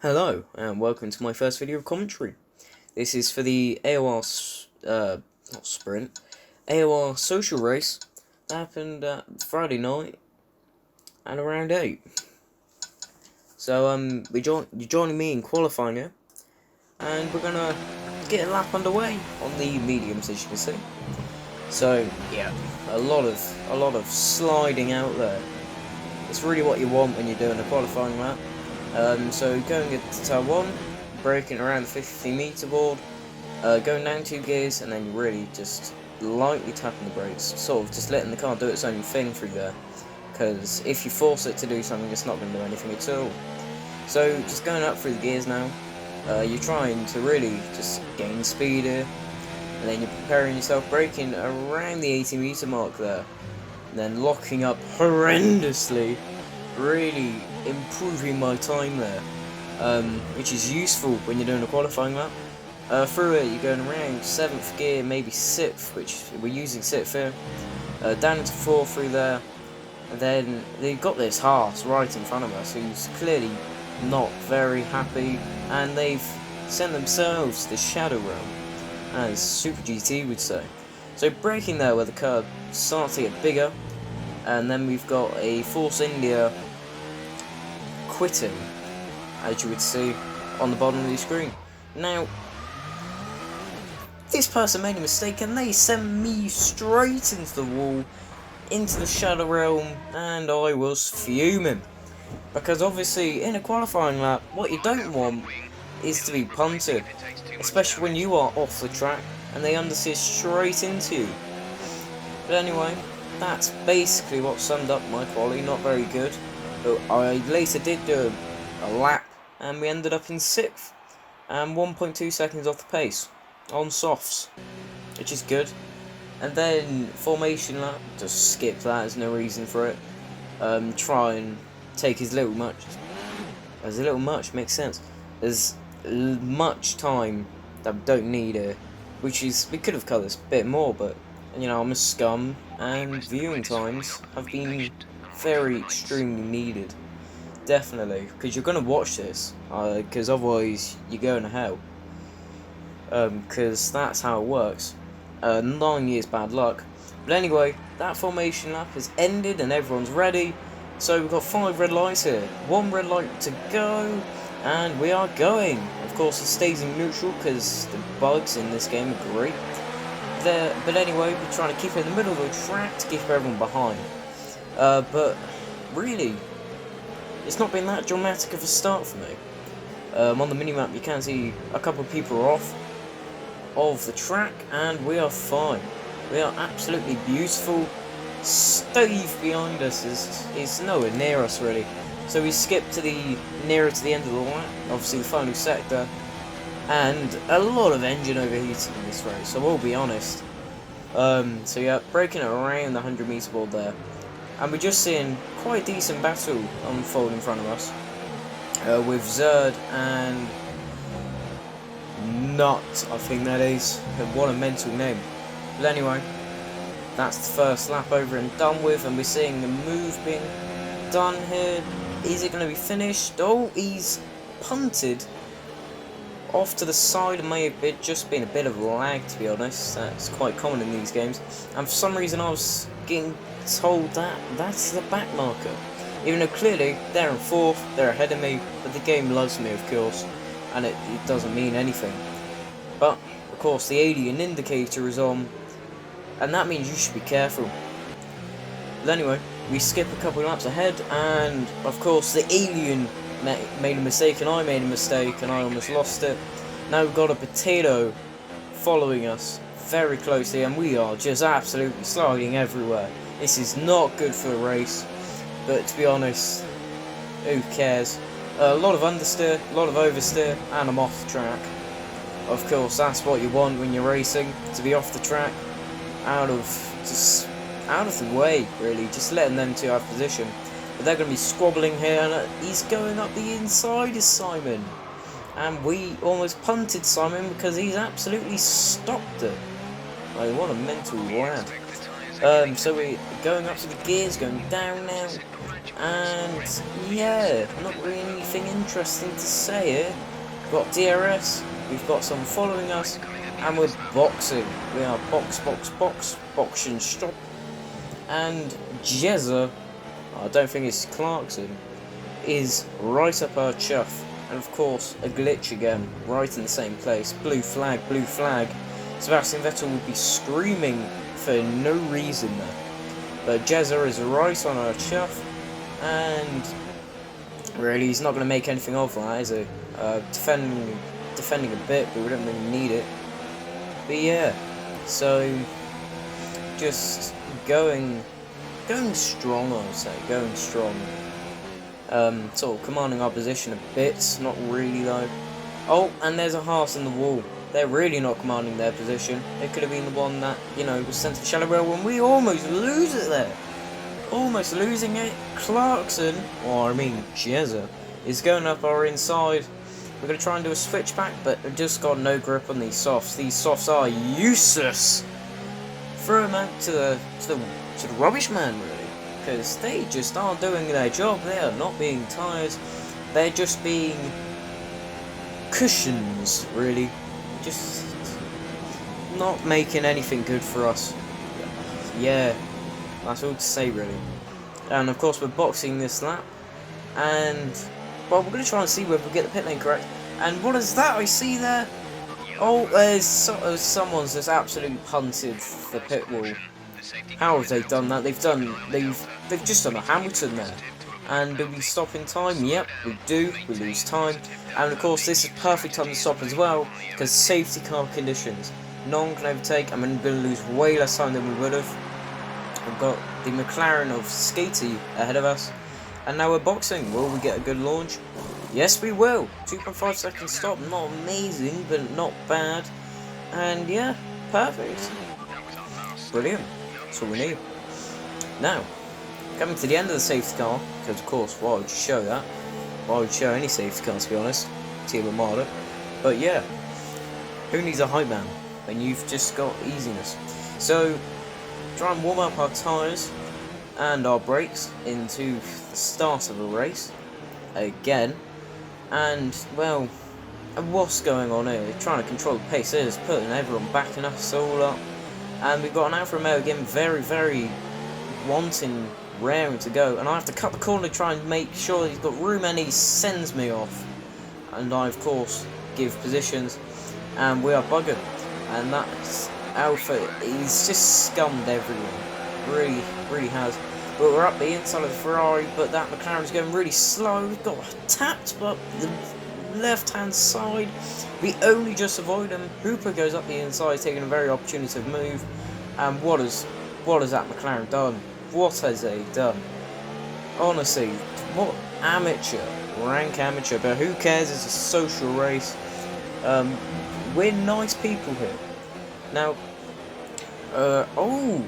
Hello, and welcome to my first video of commentary. This is for the AOR, not sprint, AOR social race that happened Friday night at around 8. So, you're joining me in qualifying here, and we're gonna get a lap underway on the mediums, as you can see. So, yeah, a lot of sliding out there. It's really what you want when you're doing a qualifying lap. So going into turn 1, braking around the 50-meter board, going down 2 gears, and then really just lightly tapping the brakes, sort of just letting the car do its own thing through there, because if you force it to do something, it's not going to do anything at all. So just going up through the gears now, you're trying to really just gain speed here, and then you're preparing yourself, braking around the 80-meter mark there, and then locking up horrendously, really improving my time there, which is useful when you're doing a qualifying lap. Through it, you're going around 7th gear, maybe 6th, which we're using 6th here, down into 4th through there, and then they've got this Haas right in front of us, who's clearly not very happy, and they've sent themselves the Shadow Realm, as Super GT would say. So braking there where the curb starts to get bigger, and then we've got a Force India quitting, as you would see on the bottom of the screen. Now, this person made a mistake and they sent me straight into the wall, into the Shadow Realm, and I was fuming. Because obviously, in a qualifying lap, what you don't want is to be punted, especially when you are off the track and they understeer straight into you. But anyway, that's basically what summed up my quality. Not very good. But I later did do a lap, and we ended up in 6th, and 1.2 seconds off the pace on softs, which is good. And then formation lap, just skip that. There's no reason for it. Try and take as little much makes sense. There's much time that we don't need here, which is, we could have cut this a bit more, but you know, I'm a scum, and viewing times have been very extremely needed, definitely, because you're going to watch this, because otherwise you're going to hell, because that's how it works. 9 years bad luck. But anyway, that formation lap has ended and everyone's ready, so we've got 5 red lights here, 1 red light to go, and we are going. Of course it stays in neutral because the bugs in this game are great there, but anyway, we're trying to keep it in the middle of the track to keep everyone behind. But really, it's not been that dramatic of a start for me. On the minimap you can see a couple of people are off of the track, and we are fine. We are absolutely beautiful. Steve behind us is nowhere near us really. So we skip to the nearer to the end of the lap, obviously the final sector, and a lot of engine overheating in this race, so we'll be honest. So yeah, braking around the 100-meter board there. And we're just seeing quite a decent battle unfold in front of us, with Zerd and Nut, I think that is. What a mental name. But anyway, that's the first lap over and done with, and we're seeing the move being done here. Is it going to be finished? Oh, he's punted off to the side. It may have just been a bit of lag, to be honest. That's quite common in these games. And for some reason I was getting told that that's the back marker, even though clearly they're in 4th, they're ahead of me, but the game loves me, of course, and it doesn't mean anything. But of course the alien indicator is on, and that means you should be careful. But anyway, we skip a couple of laps ahead, and of course the alien made a mistake and I made a mistake and I almost lost it. Now we've got a potato following us very closely, and we are just absolutely sliding everywhere. This is not good for a race, but to be honest, who cares? A lot of understeer, a lot of oversteer, and I'm off the track. Of course, that's what you want when you're racing, to be off the track, out of the way, really, just letting them two have position. But they're going to be squabbling here, and he's going up the inside of Simon. And we almost punted Simon because he's absolutely stopped it. Like, what a mental lad. So we're going up to the gears, going down now, and yeah, not really anything interesting to say here. We've got DRS, we've got someone following us, and we're boxing. We are boxing stop, and Jezza, I don't think it's Clarkson, is right up our chuff. And of course, a glitch again, right in the same place. Blue flag, blue flag. Sebastian Vettel would be screaming for no reason there. But Jezza is right on our chuff, and really, he's not going to make anything of that, is he? Defending a bit, but we don't really need it. But yeah, so just going strong, I would say, going strong. Sort of commanding our position a bit, not really though. Oh, and there's a Haas in the wall. They're really not commanding their position. It could have been the one that, you know, was sent to the shallow rail when we almost lose it there. Almost losing it. Clarkson, or I mean Jezza, is going up our inside. We're going to try and do a switchback, but we've just got no grip on these softs. These softs are useless. Throw them out to the rubbish man, really. Because they just aren't doing their job. They are not being tyres. They're just being cushions, really. Just not making anything good for us. Yeah, that's all to say, really. And of course, we're boxing this lap. And, well, we're going to try and see whether we get the pit lane correct. And what is that I see there? Oh, there's someone's just absolutely punted the pit wall. How have they done that? They've just done a Hamilton there. And do we stop in time? Yep, we do. We lose time. And of course, this is perfect time to stop as well, because safety car conditions. No one can overtake, and we're going to lose way less time than we would have. We've got the McLaren of Skatey ahead of us. And now we're boxing. Will we get a good launch? Yes, we will. 2.5 second stop. Not amazing, but not bad. And yeah, perfect. Brilliant. That's all we need. Now, coming to the end of the safety car, because of course, why would you show that? Why would you show any safety car, to be honest? Team Armada. But yeah, who needs a hype man when you've just got easiness? So, try and warm up our tyres and our brakes into the start of a race again. And, well, what's going on here? They're trying to control the pace. They're just putting everyone backing us all up. And we've got an Alfa Romeo again, very, very wanting, raring to go. And I have to cut the corner to try and make sure he's got room, and he sends me off. And I, of course, give positions. And we are buggered. And that Alfa, he's just scummed everyone. Really, really has. But we're up the inside of the Ferrari, but that McLaren's going really slow. We've got tapped up the left-hand side. We only just avoid him. Hooper goes up the inside, taking a very opportunistic move. And what has that McLaren done? What has he done? Honestly, what amateur, rank amateur, but who cares? It's a social race. We're nice people here. Now, oh,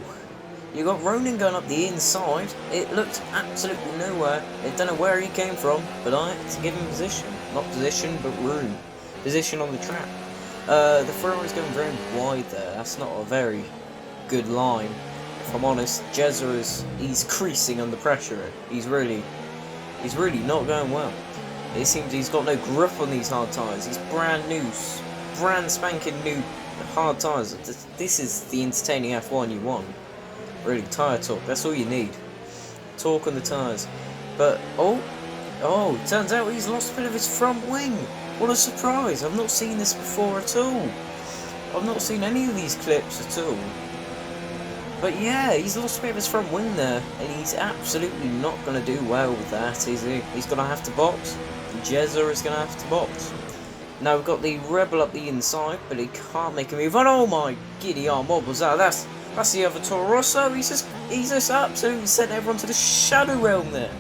you got Ronan going up the inside. It looked absolutely nowhere. I don't know where he came from, but I had to give him position. Not position, but room. Position on the track. The Ferrari's going very wide there. That's not a very good line. If I'm honest, Jezza he's creasing under pressure. He's really not going well. It seems he's got no grip on these hard tyres. These brand spanking new hard tyres. This is the entertaining F1 you want. Really, tyre talk. That's all you need. Talk on the tyres. But oh, turns out he's lost a bit of his front wing. What a surprise! I've not seen this before at all. I've not seen any of these clips at all. But yeah, he's lost a bit of his front wing there, and he's absolutely not going to do well with that, is he? He's going to have to box. Jezza is going to have to box. Now we've got the Rebel up the inside, but he can't make a move. And oh my giddy arm, what was that? That's the other Toro Rosso. He's just absolutely sent everyone to the shadow realm there.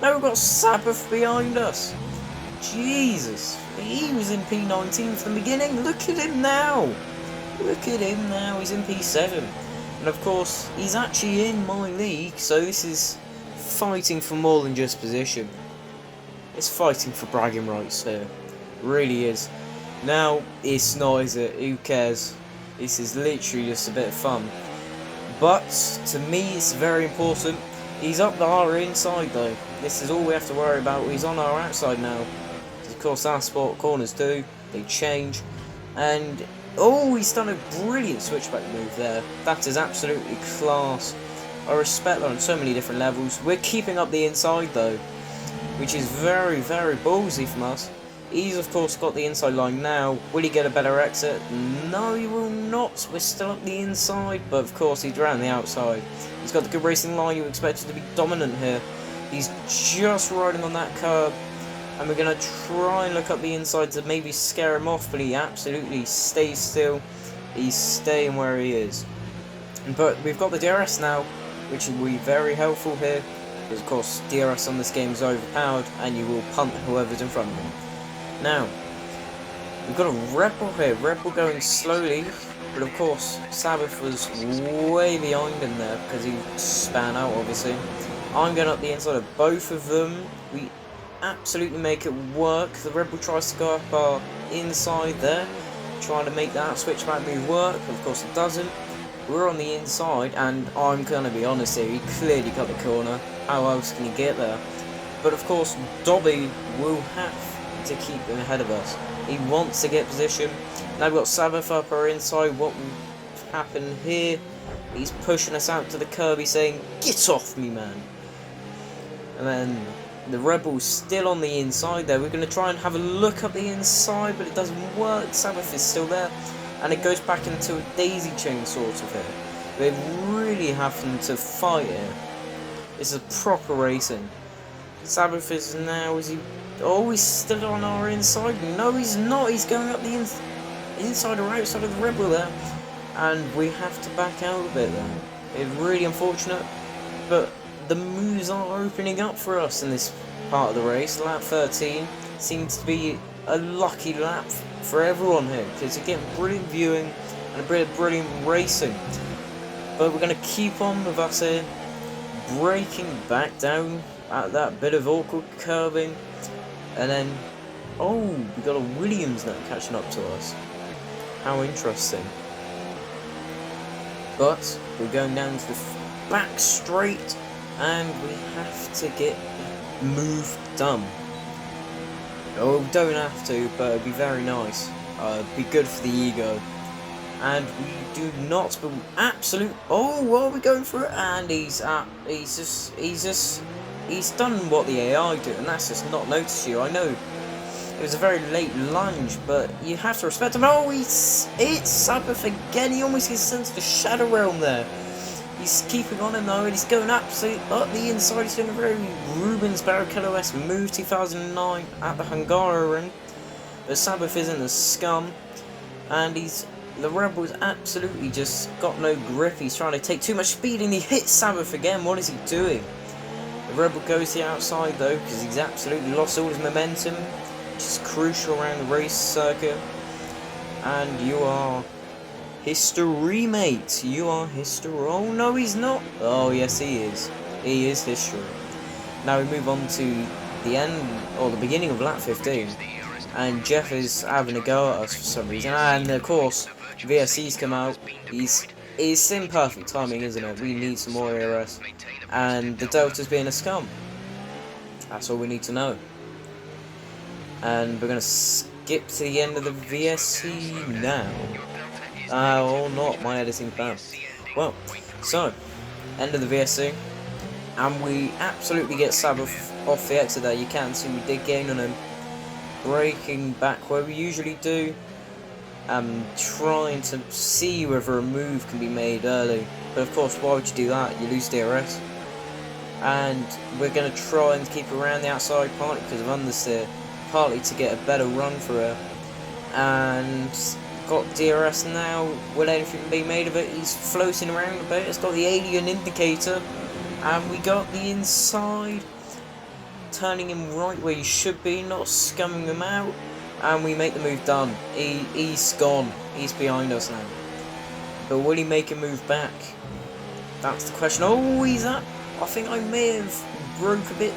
Now we've got Sabbath behind us. Jesus, he was in P19 from the beginning. Look at him now. Look at him now. He's in P7. And of course, he's actually in my league, so this is fighting for more than just position. It's fighting for bragging rights here. It really is. Now, it's not, is it? Who cares? This is literally just a bit of fun. But to me, it's very important. He's up our inside though. This is all we have to worry about. He's on our outside now. Of course, our sport corners do. They change. And oh, he's done a brilliant switchback move there. That is absolutely class. I respect that on so many different levels. We're keeping up the inside though, which is very, very ballsy from us. He's of course got the inside line now. Will he get a better exit? No, he will not. We're still up the inside, but of course he's around the outside. He's got the good racing line. You expect him to be dominant here. He's just riding on that curb, and we're going to try and look up the inside to maybe scare him off, but he absolutely stays still. He's staying where he is. But we've got the DRS now, which will be very helpful here, because of course DRS on this game is overpowered, and you will punt whoever's in front of him. Now, we've got a Red Bull here, Red Bull going slowly, but of course Sabbath was way behind him there, because he span out obviously. I'm going up the inside of both of them. We absolutely make it work. The Red Bull tries to go up our inside there, trying to make that switchback move work. Of course it doesn't. We're on the inside, and I'm going to be honest here, he clearly got the corner. How else can he get there? But of course Dobby will have to keep him ahead of us. He wants to get position. Now we've got Sabbath up our inside. What will happen here? He's pushing us out to the curb. He's saying, "Get off me, man." And then the Rebel's still on the inside there. We're going to try and have a look up the inside, but it doesn't work. Sabbath is still there, and it goes back into a daisy chain sort of here. We're really having to fight here. This is proper racing. Sabbath is now, is he? Oh, he's still on our inside. No, he's not. He's going up the inside or outside of the Rebel there. And we have to back out a bit there. It's really unfortunate, but the moves are opening up for us in this part of the race. Lap 13 seems to be a lucky lap for everyone here, because you get brilliant viewing and a brilliant racing. But we're going to keep on with us here, braking back down at that bit of awkward curbing. And then, oh, we got a Williams now catching up to us. How interesting. But we're going down to the back straight, and we have to get move done. Oh, we don't have to, but it'd be very nice. It'd be good for the ego. And we do not, but absolute. Oh, what are we going for? And he's done what the AI do, and that's just not noticed you. I know it was a very late lunge, but you have to respect him. Oh, it's Sabbath again. He almost gets sent to the Shadow Realm there. He's keeping on him though, and he's going absolutely up the inside. He's doing a very Rubens Barrichello-esque move 2009 at the Hungaroring. But Sabbath isn't a scum, and the Rebel's absolutely just got no grip. He's trying to take too much speed, and he hits Sabbath again. What is he doing? The Rebel goes to the outside though, because he's absolutely lost all his momentum, which is crucial around the race circuit. And you are history, mate. You are history. Oh no, he's not. Oh yes, he is. He is history. Now we move on to the end, or the beginning of lap 15, and Jeff is having a go at us for some reason. And of course, VSC's come out. It's in perfect timing, isn't it? We need some more AORs. And the Delta's being a scum. That's all we need to know. And we're going to skip to the end of the VSC now. Or not, my editing's bad. Well, so, end of the VSC. And we absolutely get Sabbath off the exit there. You can see we did gain on him. Braking back where we usually do. Trying to see whether a move can be made early, but of course why would you do that? You lose DRS. And we're going to try and keep around the outside, partly because of understeer, partly to get a better run for her. And got DRS now. Will anything be made of it? He's floating around a bit. It's got the alien indicator, and we got the inside, turning him right where he should be, not scumming him out. And we make the move done. He's gone. He's behind us now. But will he make a move back? That's the question. Oh, he's up. I think I may have broke a bit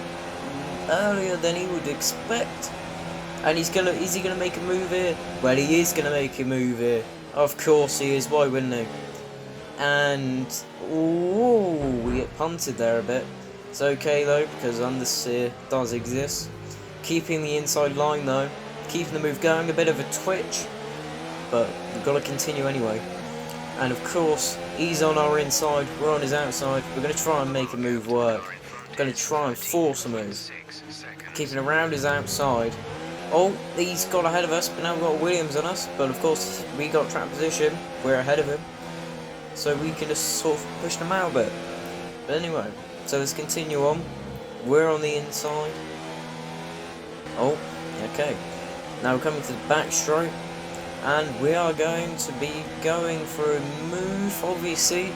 earlier than he would expect. And is he gonna make a move here? Well, he is gonna make a move here. Of course he is. Why wouldn't he? And ooh, we get punted there a bit. It's okay though, because understeer does exist. Keeping the inside line though, keeping the move going, a bit of a twitch, but we've got to continue anyway. And of course, he's on our inside, we're on his outside. We're going to try and make a move work. We're going to try and force a move. Keeping around his outside. Oh, he's got ahead of us, but now we've got Williams on us. But of course, we got trap position, we're ahead of him. So we can just sort of push them out a bit. But anyway, so let's continue on. We're on the inside. Oh, okay. Now we're coming to the back stroke. And we are going to be going for a move, obviously.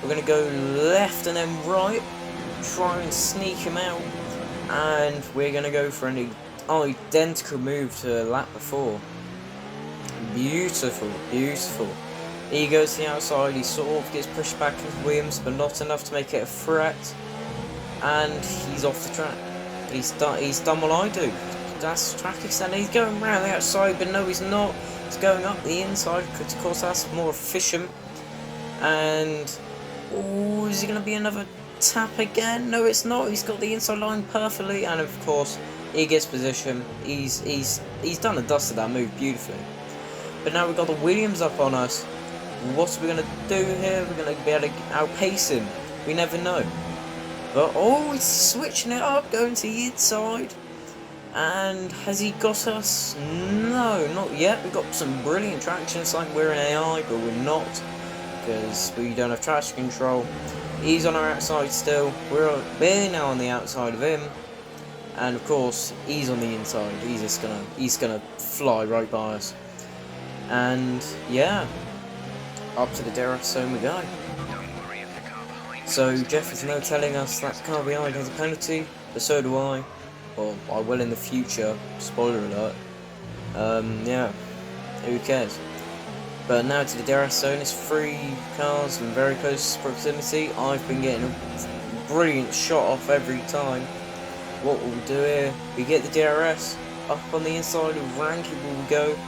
We're going to go left and then right. Try and sneak him out. And we're going to go for an identical move to the lap before. Beautiful, beautiful. He goes to the outside, he sort of gets pushed back into Williams, but not enough to make it a threat. And he's off the track. He's done what I do. That's track extender. He's going around the outside, but no, he's not. He's going up the inside, because of course that's more efficient. And oh, is he going to be another tap again? No, it's not. He's got the inside line perfectly, and of course he gets position. He's done and dusted that move beautifully. But now we've got the Williams up on us. What are we going to do here? We're going to be able to outpace him. We never know. But oh, he's switching it up, going to the inside. And has he got us? No, not yet. We've got some brilliant traction. It's like we're in AI, but we're not, because we don't have traction control. He's on our outside still. We're now on the outside of him. And of course, he's on the inside. He's gonna fly right by us. And yeah, up to the DRS zone we go. So Jeff is now telling us that the car behind has a penalty, but so do I. Well, I will in the future. Spoiler alert. Yeah, who cares? But now to the DRS zone. It's 3 cars in very close proximity. I've been getting a brilliant shot off every time. What will we do here? We get the DRS up on the inside of Ranky. Will we go?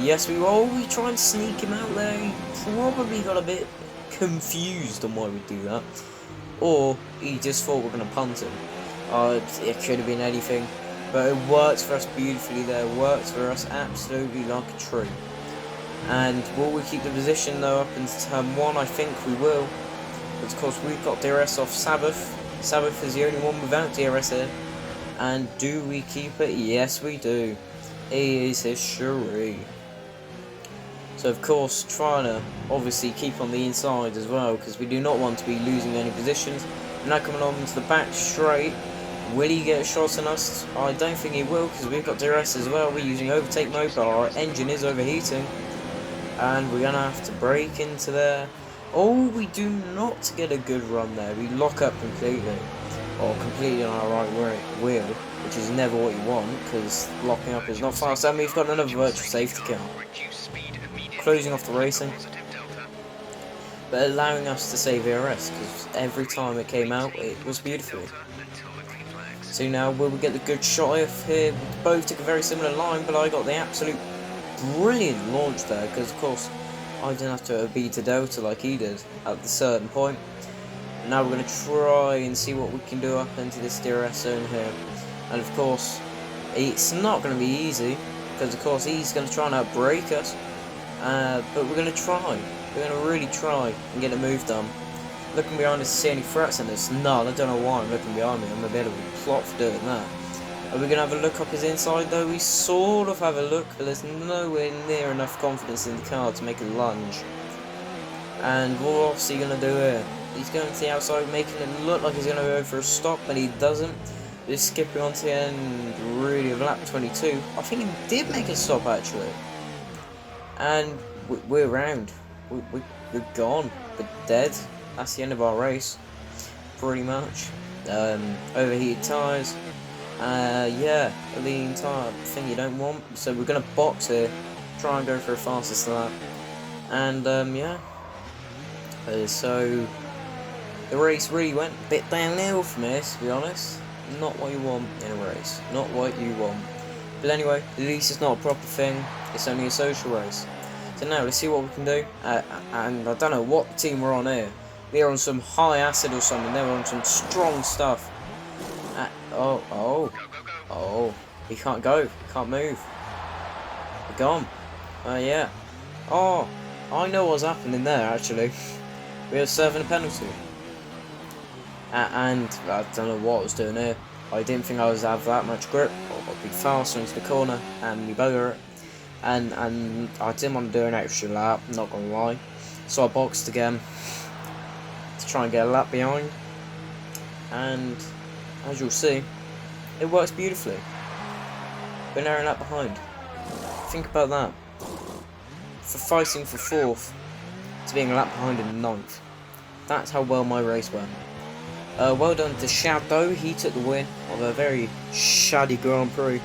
Yes, we will. We try and sneak him out there. He probably got a bit confused on why we do that, or he just thought we're going to punt him. It could have been anything, but it worked for us beautifully there. It worked for us absolutely like a tree. And will we keep the position though up into turn 1? I think we will. But of course we've got DRS off Sabbath. Sabbath is the only one without DRS here. And do we keep it? Yes we do. He is history. So of course trying to obviously keep on the inside as well, because we do not want to be losing any positions. Now coming on to the back straight. Will he get a shot on us? I don't think he will, because we've got DRS as well. We're using overtake mode, but our engine is overheating. And we're going to have to brake into there. Oh, we do not get a good run there. We lock up completely. Or completely on our right wheel, which is never what you want, because locking up is not fast. And we've got another virtual safety car. Closing off the racing. But allowing us to save ERS, because every time it came out, it was beautiful. So now, will we get the good shot off here? We both took a very similar line, but I got the absolute brilliant launch there, because of course I didn't have to be to Delta like he did at the certain point. Now we're going to try and see what we can do up into this DRS zone here. And of course, it's not going to be easy, because of course he's going to try and outbrake us. But we're going to try. We're going to really try and get a move done. Looking behind us to see any threats, and there's none. I don't know why I'm looking behind me. I'm a bit of a plot for doing that. Are we going to have a look up his inside though? We sort of have a look, but there's nowhere near enough confidence in the car to make a lunge. And what's he going to do here? He's going to the outside, making it look like he's going to go for a stop, but he doesn't. Just skipping on to the end, really, of lap 22. I think he did make a stop actually. And we're round. We're gone. We're dead. That's the end of our race, pretty much. Overheated tyres. Yeah, the entire thing you don't want. So we're going to box here, try and go for a fastest lap. And yeah. So the race really went a bit downhill from this, to be honest. Not what you want in a race. Not what you want. But anyway, at least it's not a proper thing. It's only a social race. So now let's see what we can do. And I don't know what team we're on here. They're on some high acid or something. They're on some strong stuff. Oh, he can't go. He can't move. We're gone. Yeah. Oh, I know what's happening there actually. We were serving a penalty. And I don't know what I was doing here. I didn't think I was have that much grip. I got big faster into the corner and we bugger it. And I didn't want to do an extra lap, not gonna lie. So I boxed again to try and get a lap behind. And as you'll see, it works beautifully. We're now a lap behind. Think about that. For fighting for 4th to being a lap behind in 9th. That's how well my race went. Well done to Shadow, he took the win of a very shady Grand Prix.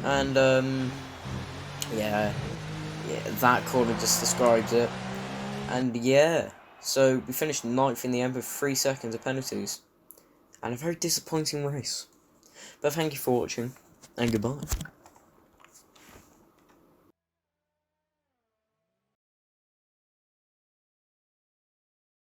And yeah, that corner just describes it. And yeah, so we finished 9th in the end with 3 seconds of penalties. And a very disappointing race. But thank you for watching, and goodbye.